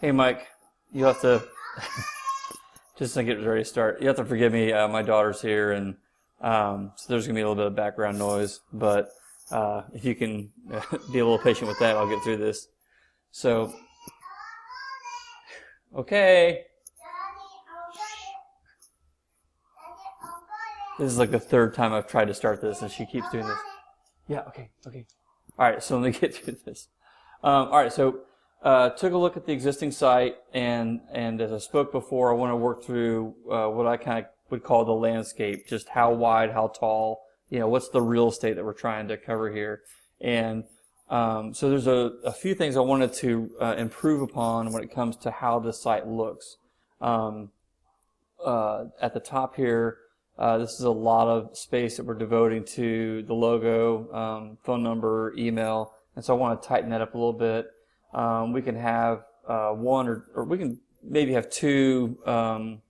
Hey, Mike, you have to, just to get ready to start, you have to forgive me. My daughter's here, and so there's going to be a little bit of background noise, but if you can be a little patient with that, I'll get through this. So, okay. This is like the third time I've tried to start this, and she keeps doing this. Yeah, okay. All right, so let me get through this. All right, so took a look at the existing site, and as I spoke before, I want to work through what I kind of would call the landscape, just how wide, how tall, what's the real estate that we're trying to cover here. And so there's a few things I wanted to improve upon when it comes to how this site looks. At the top here, this is a lot of space that we're devoting to the logo, phone number, email, and so I want to tighten that up a little bit. We can have one or we can maybe have two banner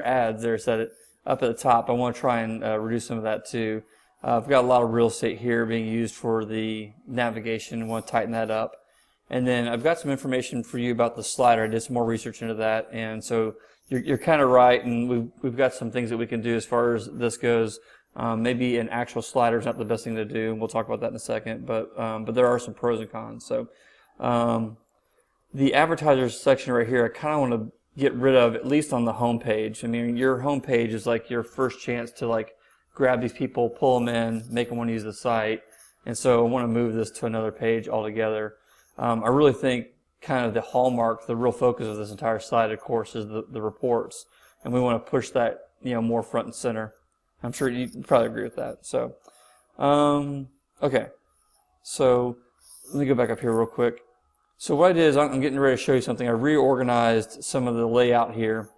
ads there set it up at the top. I want to try and reduce some of that too. I've got a lot of real estate here being used for the navigation. I want to tighten that up. And then I've got some information for you about the slider. I did some more research into that, and so you're kind of right, and we've got some things that we can do as far as this goes. Maybe an actual slider is not the best thing to do. We'll talk about that in a second, but there are some pros and cons. So the advertisers section right here, I kind of want to get rid of, at least on the home page. I mean, your home page is like your first chance to like grab these people, pull them in, make them want to use the site, and so I want to move this to another page altogether. I really think kind of the hallmark, the real focus of this entire site, of course, is the reports, and we want to push that more front and center. I'm sure you probably agree with that. So, okay. So let me go back up here real quick. So what I did is I'm getting ready to show you something. I reorganized some of the layout here,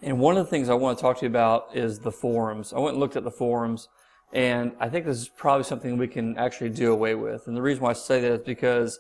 and one of the things I want to talk to you about is the forums. I went and looked at the forums, and I think this is probably something we can actually do away with. And the reason why I say that is because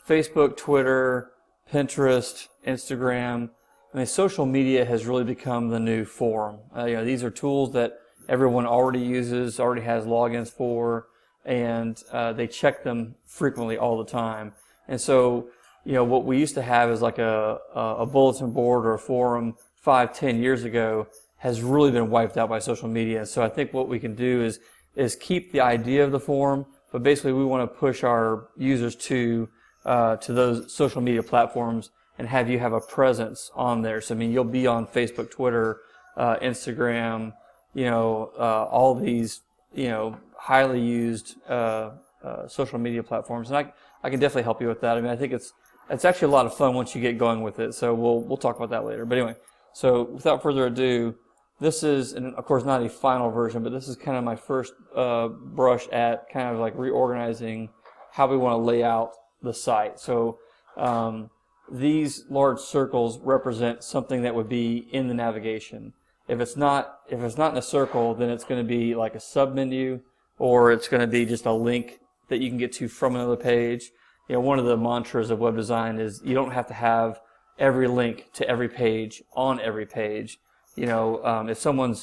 Facebook, Twitter, Pinterest, Instagram, I mean, social media has really become the new forum. These are tools that everyone already uses, already has logins for, and they check them frequently all the time. And so, what we used to have is like a bulletin board or a forum 5-10 years ago has really been wiped out by social media. And so I think what we can do is keep the idea of the forum, but basically we want to push our users to those social media platforms and have you have a presence on there. So, I mean, you'll be on Facebook, Twitter, Instagram, all these, highly used social media platforms. And I can definitely help you with that. I mean, I think it's actually a lot of fun once you get going with it. So we'll talk about that later. But anyway, so without further ado, this is, and of course, not a final version, but this is kind of my first brush at kind of like reorganizing how we want to lay out the site. So these large circles represent something that would be in the navigation. If it's not in a circle, then it's going to be like a submenu, or it's going to be just a link that you can get to from another page. One of the mantras of web design is you don't have to have every link to every page on every page. If someone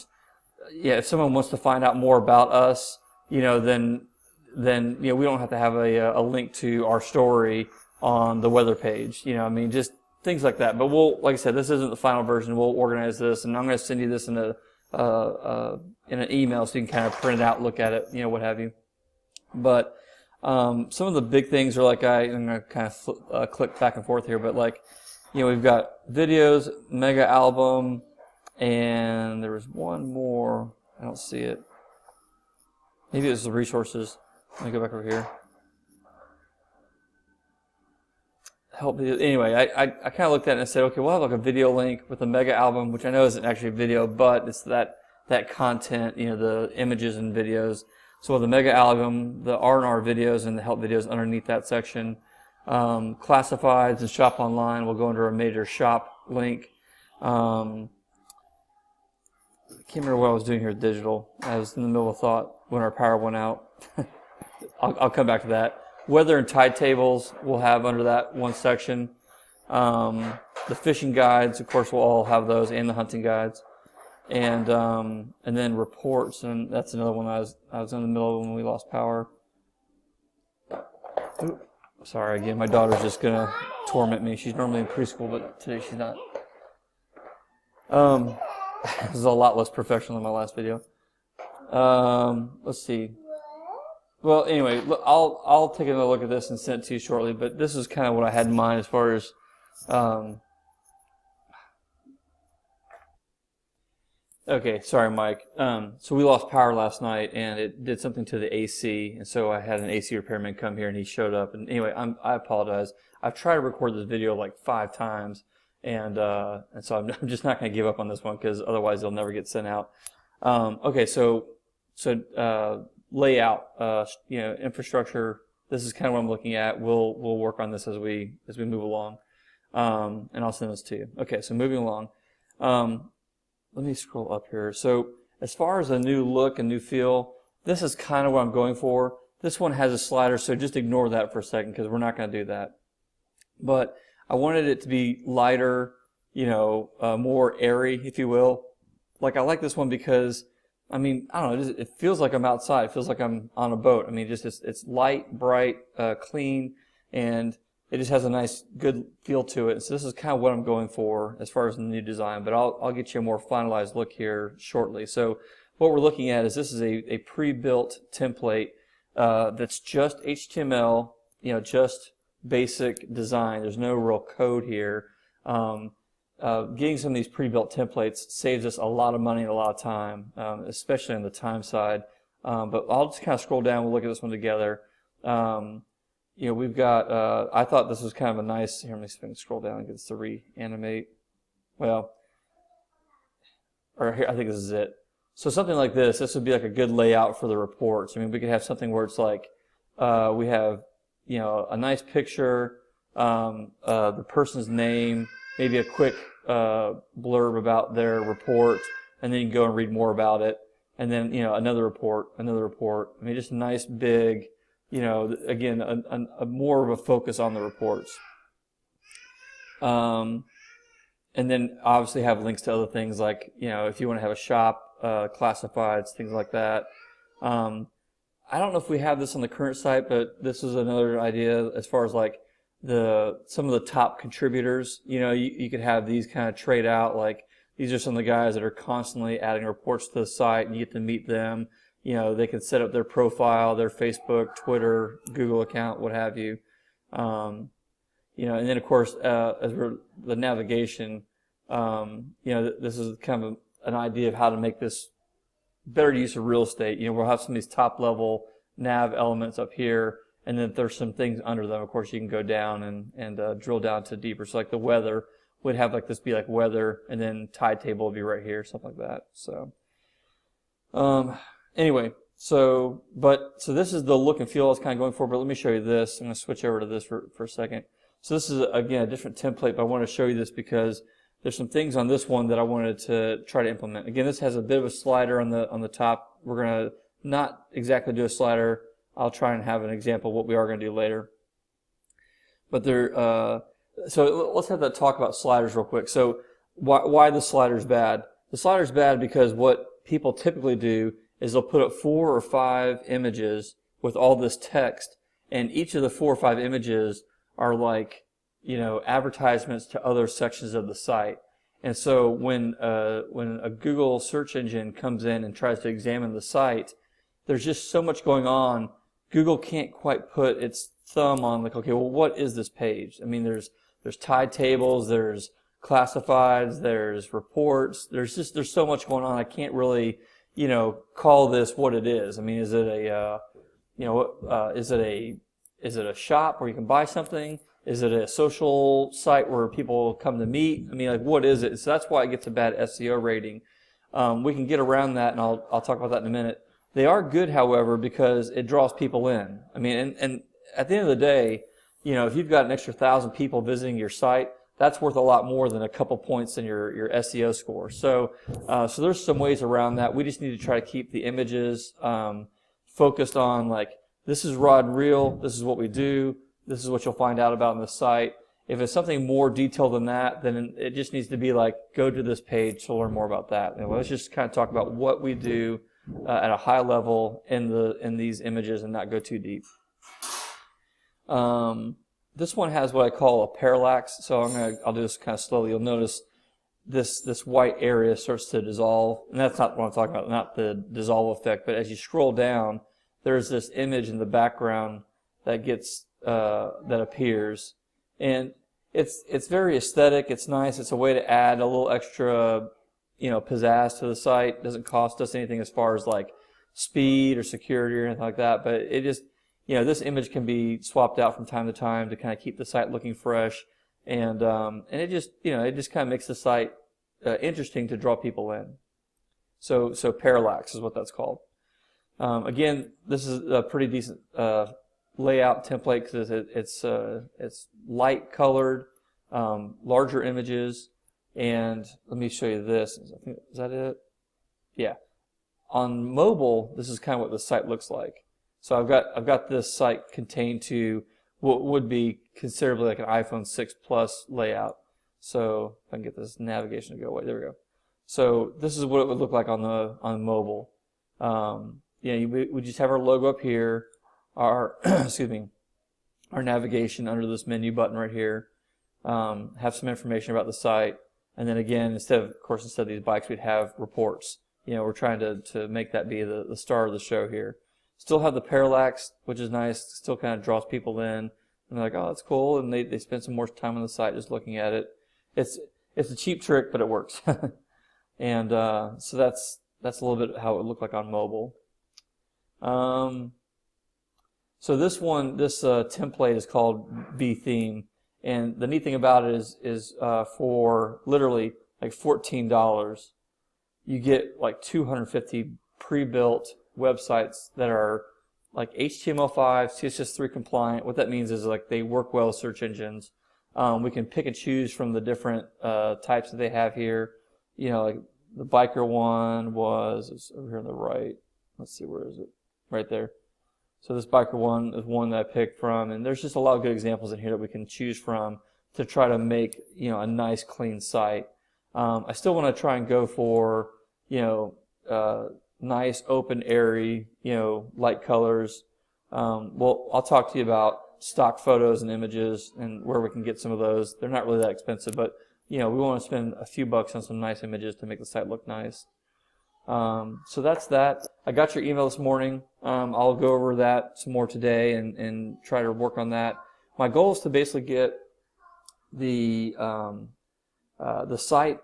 wants to find out more about us, then we don't have to have a link to our story on the weather page. Just things like that. But like I said, this isn't the final version. We'll organize this, and I'm going to send you this in an email so you can kind of print it out, look at it, what have you. But some of the big things are like I'm going to kind of click back and forth here, but like, we've got videos, mega album, and there was one more. I don't see it. Maybe it was the resources. Let me go back over here. Anyway, I kind of looked at it and said, okay, we'll have like a video link with a mega album, which I know isn't actually a video, but it's that content, the images and videos. So the mega album, the RNR videos, and the help videos underneath that section. Classifieds and shop online will go under a major shop link. I can't remember what I was doing here with digital. I was in the middle of thought when our power went out. I'll come back to that. Weather and tide tables we'll have under that one section. The fishing guides, of course, we'll all have those, and the hunting guides. And then reports, and that's another one I was in the middle of when we lost power. Ooh, sorry again, my daughter's just gonna torment me. She's normally in preschool, but today she's not. This is a lot less professional than my last video. Let's see. Well, anyway, look, I'll take another look at this and send it to you shortly. But this is kind of what I had in mind as far as. Okay, sorry, Mike. So we lost power last night, and it did something to the AC, and so I had an AC repairman come here, and he showed up. And anyway, I apologize. I've tried to record this video like 5 times, and so I'm just not going to give up on this one because otherwise it'll never get sent out. Okay, so layout, infrastructure. This is kind of what I'm looking at. We'll work on this as we move along, and I'll send this to you. Okay, so moving along. Let me scroll up here. So as far as a new look and new feel, this is kind of what I'm going for. This one has a slider, so just ignore that for a second because we're not going to do that. But I wanted it to be lighter, more airy, if you will. Like I like this one because, I mean, I don't know, it feels like I'm outside. It feels like I'm on a boat. I mean, just it's light, bright, clean, and it just has a nice, good feel to it. So this is kind of what I'm going for as far as the new design, but I'll get you a more finalized look here shortly. So what we're looking at is this is a pre-built template that's just HTML, just basic design. There's no real code here. Getting some of these pre-built templates saves us a lot of money and a lot of time, especially on the time side. But I'll just kind of scroll down. We'll look at this one together. We've got, I thought this was kind of a nice, here, let me see if I can scroll down and get this to reanimate. Well, or here, I think this is it. So something like this would be like a good layout for the reports. I mean, we could have something where it's like, we have, a nice picture, the person's name, maybe a quick blurb about their report, and then you can go and read more about it. And then, another report. I mean, just a nice big, again, a more of a focus on the reports. And then obviously have links to other things like, if you want to have a shop, classifieds, things like that. I don't know if we have this on the current site, but this is another idea as far as like some of the top contributors. You could have these kind of trade out, like these are some of the guys that are constantly adding reports to the site, and you get to meet them. They can set up their profile, their Facebook, Twitter, Google account, what have you. And then of course, as we're the navigation, this is kind of an idea of how to make this better use of real estate. We'll have some of these top level nav elements up here, and then there's some things under them. Of course, you can go down and drill down to deeper. So like the weather would have like this be like weather, and then tide table would be right here, something like that. So, anyway, so this is the look and feel I was kind of going for, but let me show you this. I'm going to switch over to this for a second. So this is, again, a different template, but I want to show you this because there's some things on this one that I wanted to try to implement. Again, this has a bit of a slider on the top. We're going to not exactly do a slider. I'll try and have an example of what we are going to do later. But so let's have that talk about sliders real quick. So why the slider's bad? The slider's bad because what people typically do is they'll put up 4 or 5 images with all this text, and each of the 4 or 5 images are like, advertisements to other sections of the site. And so when a Google search engine comes in and tries to examine the site, there's just so much going on. Google can't quite put its thumb on like, okay, well, what is this page? I mean, there's tide tables, there's classifieds, there's reports. There's so much going on. I can't really, call this what it is. I mean, is it a shop where you can buy something? Is it a social site where people come to meet? I mean, like, what is it? So that's why it gets a bad SEO rating. We can get around that, and I'll talk about that in a minute. They are good, however, because it draws people in. I mean, and at the end of the day, if you've got an extra 1,000 people visiting your site, that's worth a lot more than a couple points in your SEO score. So there's some ways around that. We just need to try to keep the images focused on, like, this is raw and real, this is what we do, this is what you'll find out about on the site. If it's something more detailed than that, then it just needs to be like, go to this page to learn more about that. And let's just kind of talk about what we do at a high level in these images and not go too deep. This one has what I call a parallax, so I'll do this kind of slowly. You'll notice this white area starts to dissolve, and that's not what I'm talking about, not the dissolve effect, but as you scroll down, there's this image in the background that gets that appears, and it's very aesthetic. It's nice. It's a way to add a little extra, pizzazz to the site. It doesn't cost us anything as far as like speed or security or anything like that, but it just, this image can be swapped out from time to time to kind of keep the site looking fresh, and it just, it just kind of makes the site interesting to draw people in. So parallax is what that's called. Again, this is a pretty decent layout template because it's light colored, larger images, and let me show you this. Is that it? Yeah. On mobile, this is kind of what the site looks like. So I've got this site contained to what would be considerably like an iPhone 6 Plus layout. So if I can get this navigation to go away, there we go. So this is what it would look like on mobile. We just have our logo up here, our excuse me, our navigation under this menu button right here. Have some information about the site, and then again, instead of these bikes, we'd have reports. We're trying to make that be the star of the show here. Still have the parallax, which is nice. Still kind of draws people in, and they're like, oh, that's cool, and they spend some more time on the site just looking at it. It's a cheap trick, but it works. And so that's a little bit how it would look like on mobile. So this template is called B-Theme, and the neat thing about it is for literally like $14, you get like 250 pre-built websites that are like HTML5, CSS3 compliant. What that means is like they work well with search engines. We can pick and choose from the different types that they have here. Like the biker one it's over here on the right. Let's see, where is it? Right there. So this biker one is one that I picked from, and there's just a lot of good examples in here that we can choose from to try to make a nice clean site. I still want to try and go for nice open airy light colors. I'll talk to you about stock photos and images and where we can get some of those. They're not really that expensive, but we want to spend a few bucks on some nice images to make the site look nice. So that's that. I got your email this morning. I'll go over that some more today and try to work on that. My goal is to basically get the site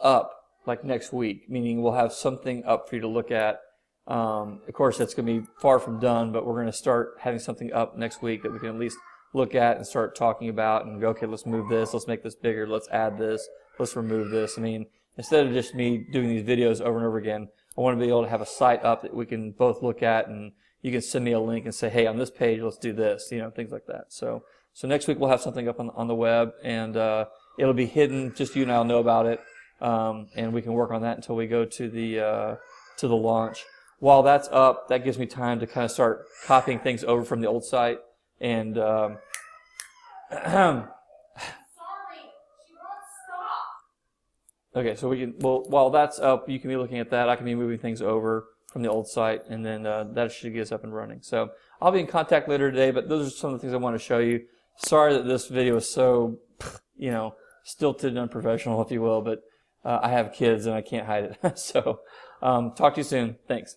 up like next week, meaning we'll have something up for you to look at. Of course, that's going to be far from done, but we're going to start having something up next week that we can at least look at and start talking about and go, okay, let's move this, let's make this bigger, let's add this, let's remove this. I mean, instead of just me doing these videos over and over again, I want to be able to have a site up that we can both look at, and you can send me a link and say, hey, on this page, let's do this, things like that. So next week we'll have something up on the web, and it'll be hidden, just you and I'll know about it, and we can work on that until we go to the launch. While that's up, that gives me time to kind of start copying things over from the old site, and Sorry, she won't stop. Okay, so while that's up, you can be looking at that. I can be moving things over from the old site, and then that should get us up and running. So I'll be in contact later today, but those are some of the things I want to show you. Sorry that this video is so, stilted and unprofessional, if you will, but I have kids and I can't hide it. So talk to you soon. Thanks.